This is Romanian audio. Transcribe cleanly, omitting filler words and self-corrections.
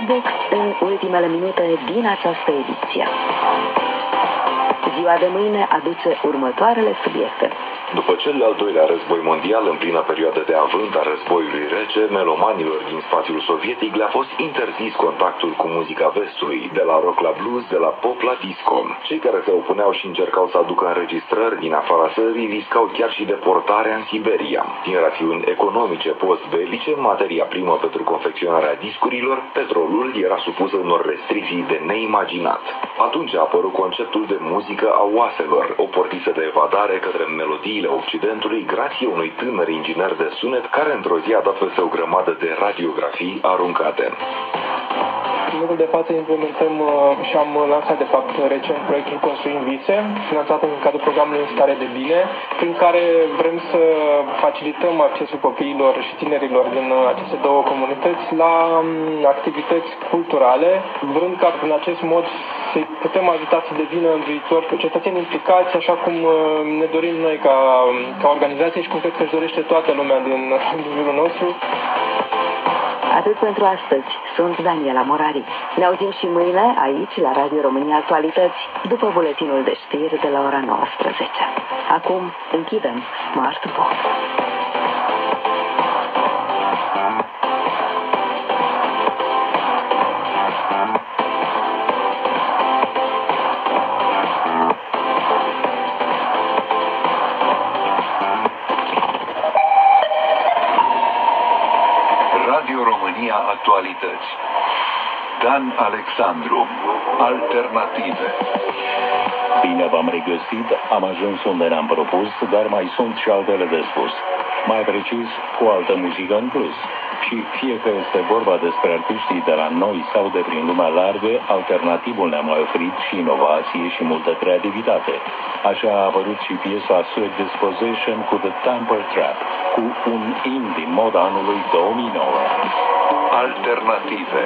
Flashback în ultimele minute din această ediție. Ziua de mâine aduce următoarele subiecte. După cel de-al doilea război mondial, în plină perioadă de avânt a războiului rece, melomanilor din spațiul sovietic le-a fost interzis contactul cu muzica vestului, de la rock la blues, de la pop la disco. Cei care se opuneau și încercau să aducă înregistrări din afara țării riscau chiar și deportarea în Siberia. Din rațiuni economice post-belice, materia primă pentru confecționarea discurilor, petrolul era supusă unor restricții de neimaginat. Atunci a apărut conceptul de muzică a oaselor, o portiță de evadare către melodiile Occidentului, grație unui tânăr inginer de sunet care într-o zi a dat peste o grămadă de radiografii aruncate. În momentul de față implementăm și am lansat de fapt recent proiectul Construim Vise, finanțat în cadrul programului În Stare de Bine, prin care vrem să facilităm accesul copiilor și tinerilor din aceste două comunități la activități culturale, vrând ca prin acest mod să putem ajuta să devină în viitor cetățeni implicați, așa cum ne dorim noi ca organizație și cum cred că își dorește toată lumea din jurul nostru. Atât pentru astăzi. Sunt Daniela Morari. Ne auzim și mâine aici, la Radio România Actualități, după buletinul de știri de la ora 19. Acum închidem Smart Box. Radio România Actualități. Dan Alexandru. Alternative. Bine v-am regăsit, am ajuns unde ne-am propus, dar mai sunt și altele de spus. Mai precis, cu altă muzică în plus. Și fie că este vorba despre artiștii de la noi sau de prin lumea largă, alternativul ne-a mai oferit și inovație și multă creativitate. Așa a apărut și piesa Sweet Disposition cu The Temper Trap, cu un in din moda anului 2009. Alternative.